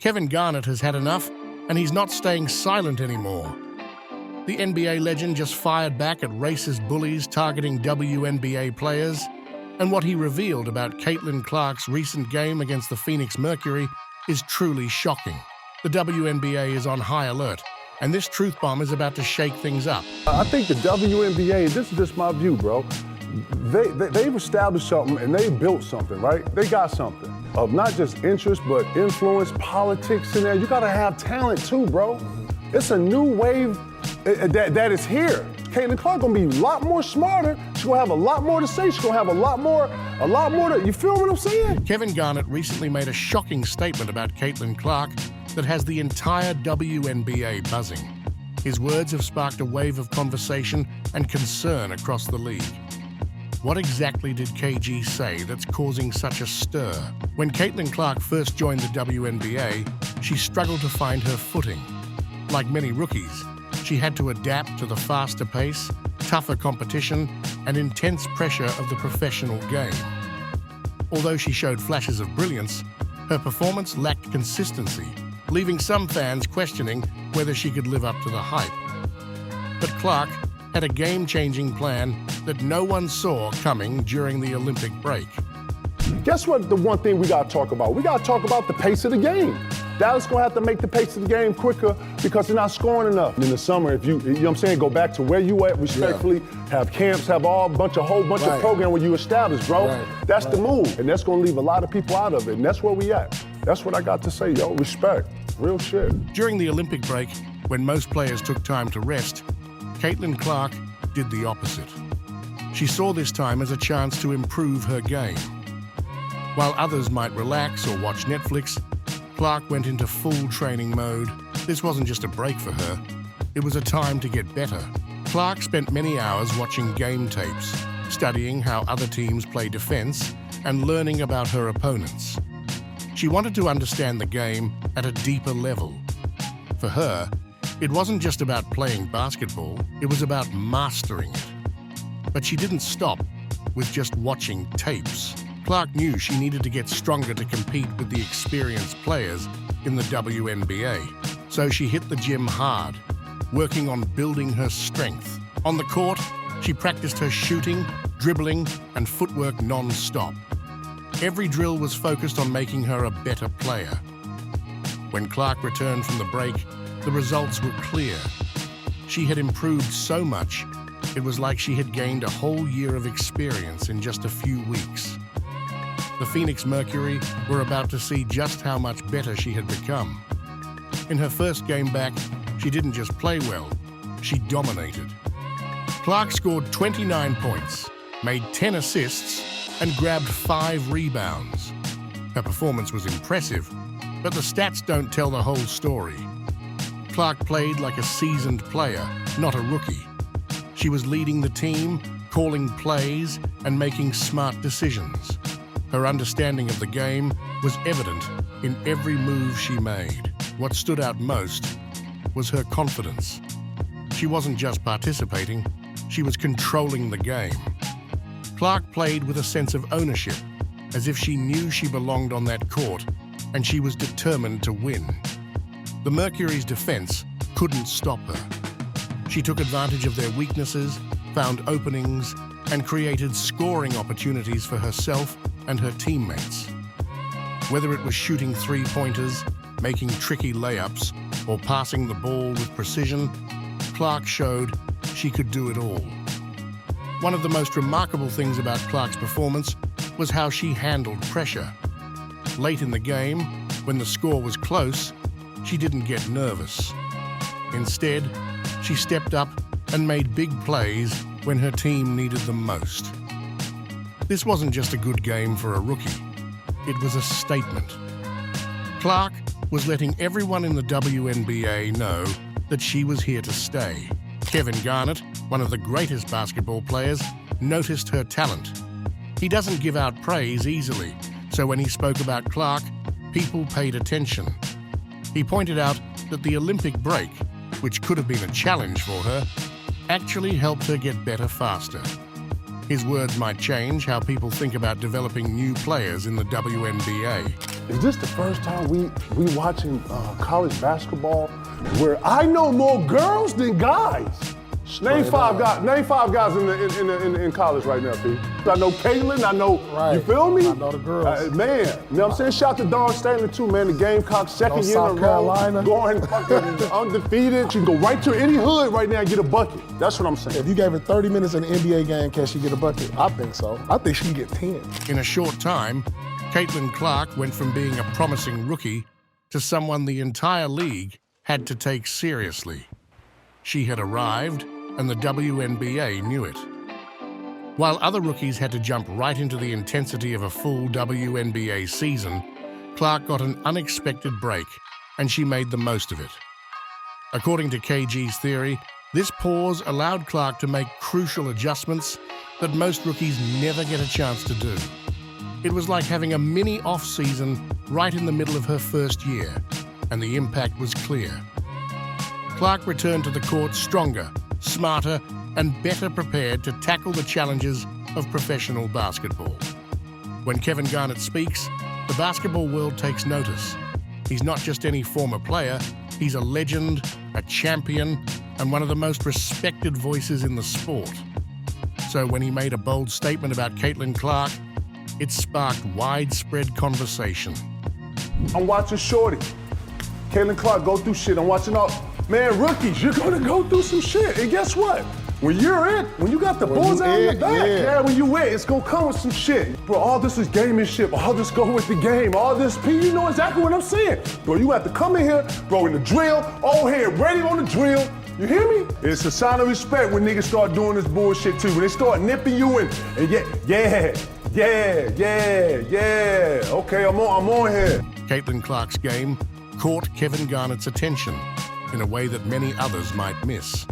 Kevin Garnett has had enough, and he's not staying silent anymore. The NBA legend just fired back at racist bullies targeting WNBA players, and what he revealed about Caitlin Clark's recent game against the Phoenix Mercury is truly shocking. The WNBA is on high alert, and this truth bomb is about to shake things up. I think the WNBA, this is just my view, bro, they've established something and they built something, right? They got something of not just interest, but influence, politics in there. You gotta have talent too, bro. It's a new wave that is here. Caitlin Clark gonna be a lot more smarter. She's gonna have a lot more to say. She's gonna have a lot more to, you feel what I'm saying? Kevin Garnett recently made a shocking statement about Caitlin Clark that has the entire WNBA buzzing. His words have sparked a wave of conversation and concern across the league. What exactly did KG say that's causing such a stir? When Caitlin Clark first joined the WNBA, she struggled to find her footing. Like many rookies, she had to adapt to the faster pace, tougher competition, and intense pressure of the professional game. Although she showed flashes of brilliance, her performance lacked consistency, leaving some fans questioning whether she could live up to the hype. But Clark had a game-changing plan that no one saw coming during the Olympic break. Guess what the one thing we gotta talk about? We gotta talk about the pace of the game. Dallas gonna have to make the pace of the game quicker because they're not scoring enough. In the summer, if you know what I'm saying, go back to where you at respectfully, have camps, have a whole bunch of program where you establish, bro. That's the move, and that's gonna leave a lot of people out of it, and that's where we at. That's what I got to say, yo, respect, real shit. During the Olympic break, when most players took time to rest, Caitlin Clark did the opposite. She saw this time as a chance to improve her game. While others might relax or watch Netflix, Clark went into full training mode. This wasn't just a break for her, it was a time to get better. Clark spent many hours watching game tapes, studying how other teams play defense, and learning about her opponents. She wanted to understand the game at a deeper level. For her, it wasn't just about playing basketball, it was about mastering it. But she didn't stop with just watching tapes. Clark knew she needed to get stronger to compete with the experienced players in the WNBA. So she hit the gym hard, working on building her strength. On the court, she practiced her shooting, dribbling, and footwork non-stop. Every drill was focused on making her a better player. When Clark returned from the break, the results were clear. She had improved so much, it was like she had gained a whole year of experience in just a few weeks. The Phoenix Mercury were about to see just how much better she had become. In her first game back, she didn't just play well, she dominated. Clark scored 29 points, made 10 assists, and grabbed 5 rebounds. Her performance was impressive, but the stats don't tell the whole story. Clark played like a seasoned player, not a rookie. She was leading the team, calling plays, and making smart decisions. Her understanding of the game was evident in every move she made. What stood out most was her confidence. She wasn't just participating, she was controlling the game. Clark played with a sense of ownership, as if she knew she belonged on that court, and she was determined to win. The Mercury's defense couldn't stop her. She took advantage of their weaknesses, found openings, and created scoring opportunities for herself and her teammates. Whether it was shooting three-pointers, making tricky layups, or passing the ball with precision, Clark showed she could do it all. One of the most remarkable things about Clark's performance was how she handled pressure. Late in the game, when the score was close, she didn't get nervous. Instead, she stepped up and made big plays when her team needed them most. This wasn't just a good game for a rookie, it was a statement. Clark was letting everyone in the WNBA know that she was here to stay. Kevin Garnett, one of the greatest basketball players, noticed her talent. He doesn't give out praise easily, so when he spoke about Clark, people paid attention. He pointed out that the Olympic break, which could have been a challenge for her, actually helped her get better faster. His words might change how people think about developing new players in the WNBA. is this the first time we watching college basketball where I know more girls than guys? Name five guys in college right now, P. I know Caitlin, I know, you feel me? I know the girls. Man, you know what I'm saying? Shout out to Dawn Stanley too, man. The Gamecocks second year in a row. Going fucking undefeated. She can go right to any hood right now and get a bucket. That's what I'm saying. If you gave her 30 minutes in an NBA game, can she get a bucket? I think so. I think she can get 10. In a short time, Caitlin Clark went from being a promising rookie to someone the entire league had to take seriously. She had arrived, and the WNBA knew it. While other rookies had to jump right into the intensity of a full WNBA season, Clark got an unexpected break, and she made the most of it. According to KG's theory, this pause allowed Clark to make crucial adjustments that most rookies never get a chance to do. It was like having a mini off-season right in the middle of her first year, and the impact was clear. Clark returned to the court stronger, smarter, and better prepared to tackle the challenges of professional basketball. When Kevin Garnett speaks, the basketball world takes notice. He's not just any former player, he's a legend, a champion, and one of the most respected voices in the sport. So when he made a bold statement about Caitlin Clark, it sparked widespread conversation. I'm watching Shorty, Caitlin Clark go through shit. I'm watching all, man, rookies, you're gonna go through some shit. And guess what? When you got the bullseye on your back, when you it's gonna come with some shit. Bro, all this is gamemanship. I'll just go with the game. All this, P, you know exactly what I'm saying. Bro, you have to come in here, bro, in the drill, all here, ready on the drill. You hear me? It's a sign of respect when niggas start doing this bullshit too. When they start nipping you in, and yeah. Okay, I'm on here. Caitlin Clark's game caught Kevin Garnett's attention in a way that many others might miss.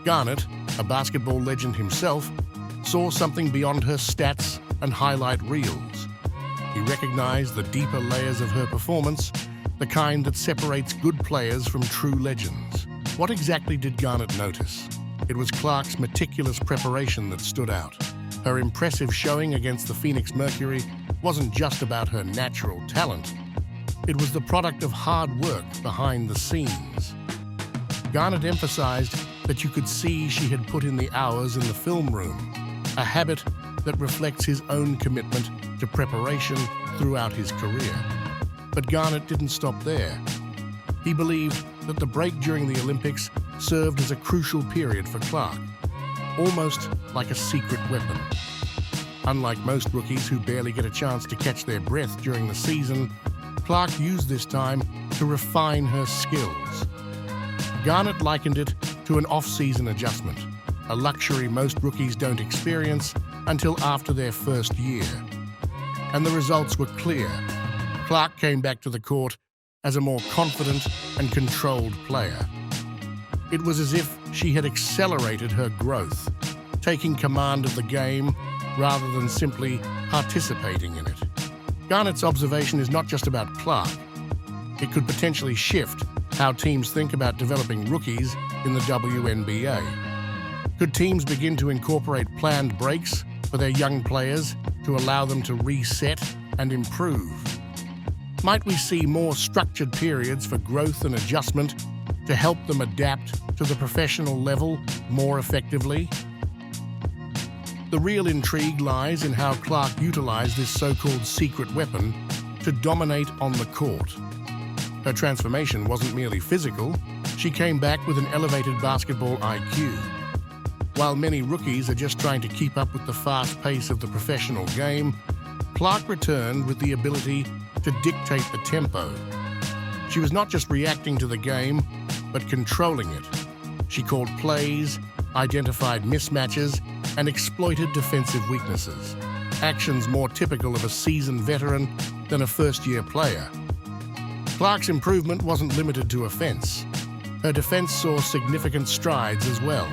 Garnett, a basketball legend himself, saw something beyond her stats and highlight reels. He recognized the deeper layers of her performance, the kind that separates good players from true legends. What exactly did Garnett notice? It was Clark's meticulous preparation that stood out. Her impressive showing against the Phoenix Mercury wasn't just about her natural talent. It was the product of hard work behind the scenes. Garnett emphasized that you could see she had put in the hours in the film room, a habit that reflects his own commitment to preparation throughout his career. But Garnett didn't stop there. He believed that the break during the Olympics served as a crucial period for Clark, almost like a secret weapon. Unlike most rookies who barely get a chance to catch their breath during the season, Clark used this time to refine her skills. Garnett likened it to an off-season adjustment, a luxury most rookies don't experience until after their first year. And the results were clear. Clark came back to the court as a more confident and controlled player. It was as if she had accelerated her growth, taking command of the game rather than simply participating in it. Garnett's observation is not just about Clark. It could potentially shift how teams think about developing rookies in the WNBA. Could teams begin to incorporate planned breaks for their young players to allow them to reset and improve? Might we see more structured periods for growth and adjustment to help them adapt to the professional level more effectively? The real intrigue lies in how Clark utilized this so-called secret weapon to dominate on the court. Her transformation wasn't merely physical, she came back with an elevated basketball IQ. While many rookies are just trying to keep up with the fast pace of the professional game, Clark returned with the ability to dictate the tempo. She was not just reacting to the game, but controlling it. She called plays, identified mismatches, and exploited defensive weaknesses, actions more typical of a seasoned veteran than a first-year player. Clark's improvement wasn't limited to offense. Her defense saw significant strides as well.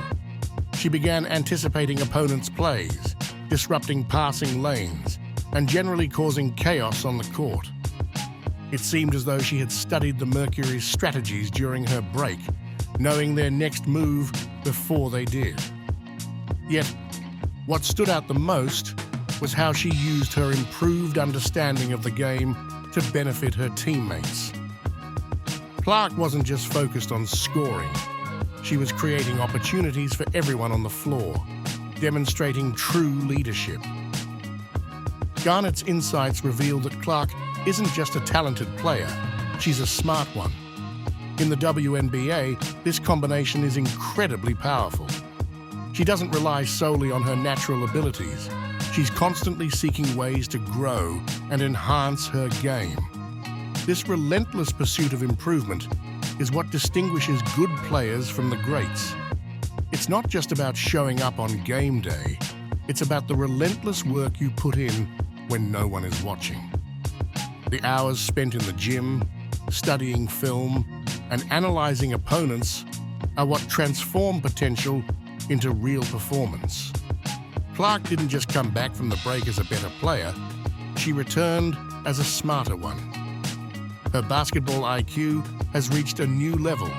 She began anticipating opponents' plays, disrupting passing lanes, and generally causing chaos on the court. It seemed as though she had studied the Mercury's strategies during her break, knowing their next move before they did. Yet, what stood out the most was how she used her improved understanding of the game to benefit her teammates. Clark wasn't just focused on scoring. She was creating opportunities for everyone on the floor, demonstrating true leadership. Garnett's insights reveal that Clark isn't just a talented player, she's a smart one. In the WNBA, this combination is incredibly powerful. She doesn't rely solely on her natural abilities. She's constantly seeking ways to grow and enhance her game. This relentless pursuit of improvement is what distinguishes good players from the greats. It's not just about showing up on game day. It's about the relentless work you put in when no one is watching. The hours spent in the gym, studying film, and analyzing opponents are what transform potential into real performance. Clark didn't just come back from the break as a better player, she returned as a smarter one. Her basketball IQ has reached a new level,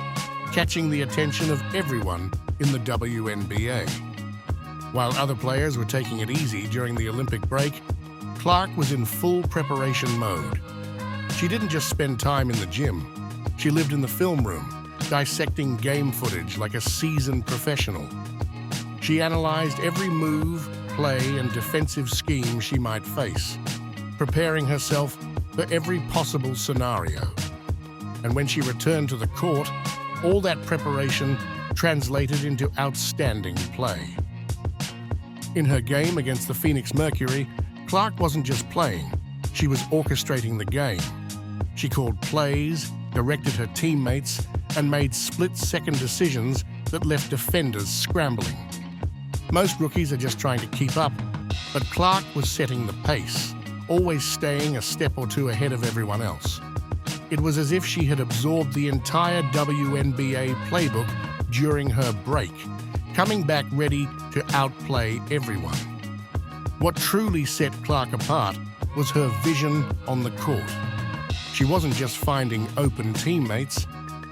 catching the attention of everyone in the WNBA. While other players were taking it easy during the Olympic break, Clark was in full preparation mode. She didn't just spend time in the gym, she lived in the film room, dissecting game footage like a seasoned professional. She analyzed every move, play, and defensive scheme she might face, preparing herself for every possible scenario. And when she returned to the court, all that preparation translated into outstanding play. In her game against the Phoenix Mercury, Clark wasn't just playing, she was orchestrating the game. She called plays, directed her teammates, and made split-second decisions that left defenders scrambling. Most rookies are just trying to keep up, but Clark was setting the pace, always staying a step or two ahead of everyone else. It was as if she had absorbed the entire WNBA playbook during her break, coming back ready to outplay everyone. What truly set Clark apart was her vision on the court. She wasn't just finding open teammates,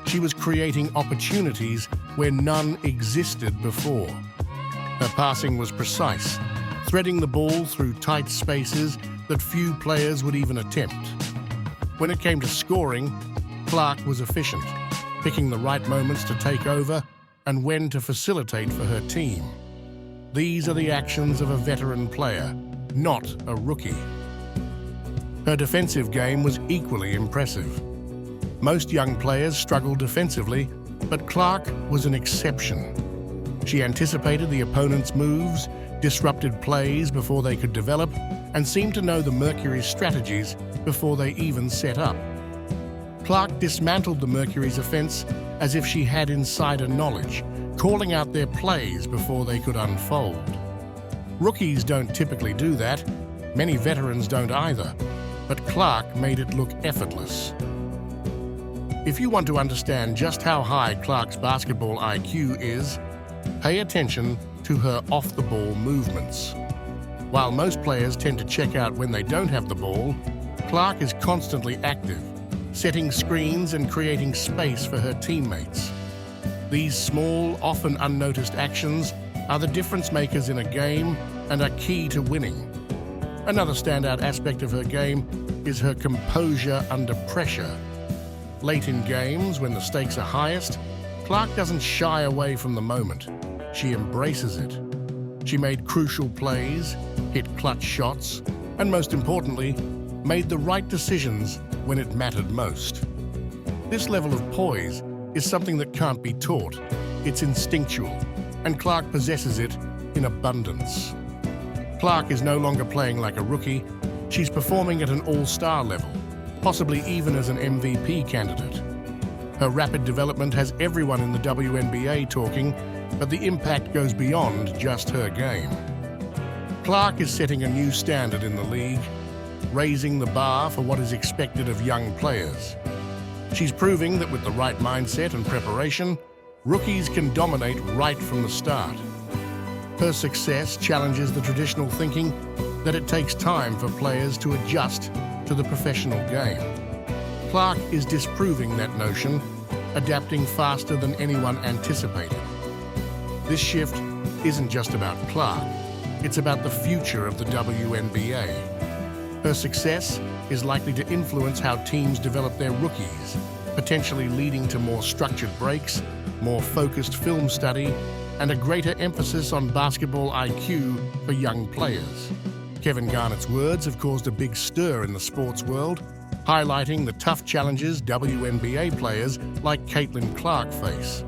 she was creating opportunities where none existed before. Her passing was precise, threading the ball through tight spaces that few players would even attempt. When it came to scoring, Clark was efficient, picking the right moments to take over and when to facilitate for her team. These are the actions of a veteran player, not a rookie. Her defensive game was equally impressive. Most young players struggle defensively, but Clark was an exception. She anticipated the opponent's moves, disrupted plays before they could develop, and seemed to know the Mercury's strategies before they even set up. Clark dismantled the Mercury's offense as if she had insider knowledge, calling out their plays before they could unfold. Rookies don't typically do that. Many veterans don't either. But Clark made it look effortless. If you want to understand just how high Clark's basketball IQ is, pay attention to her off-the-ball movements. While most players tend to check out when they don't have the ball, Clark is constantly active, setting screens and creating space for her teammates. These small, often unnoticed actions are the difference makers in a game and are key to winning. Another standout aspect of her game is her composure under pressure. Late in games, when the stakes are highest, Clark doesn't shy away from the moment. She embraces it. She made crucial plays, hit clutch shots, and most importantly, made the right decisions when it mattered most. This level of poise is something that can't be taught. It's instinctual, and Clark possesses it in abundance. Clark is no longer playing like a rookie. She's performing at an all-star level, possibly even as an MVP candidate. Her rapid development has everyone in the WNBA talking, but the impact goes beyond just her game. Clark is setting a new standard in the league, raising the bar for what is expected of young players. She's proving that with the right mindset and preparation, rookies can dominate right from the start. Her success challenges the traditional thinking that it takes time for players to adjust to the professional game. Clark is disproving that notion, adapting faster than anyone anticipated. This shift isn't just about Clark, it's about the future of the WNBA. Her success is likely to influence how teams develop their rookies, potentially leading to more structured breaks, more focused film study, and a greater emphasis on basketball IQ for young players. Kevin Garnett's words have caused a big stir in the sports world, highlighting the tough challenges WNBA players like Caitlin Clark face.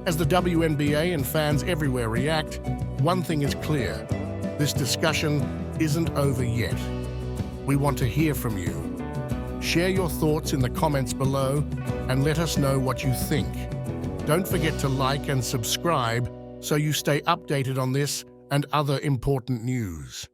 As the WNBA and fans everywhere react, one thing is clear: this discussion isn't over yet. We want to hear from you. Share your thoughts in the comments below and let us know what you think. Don't forget to like and subscribe so you stay updated on this and other important news.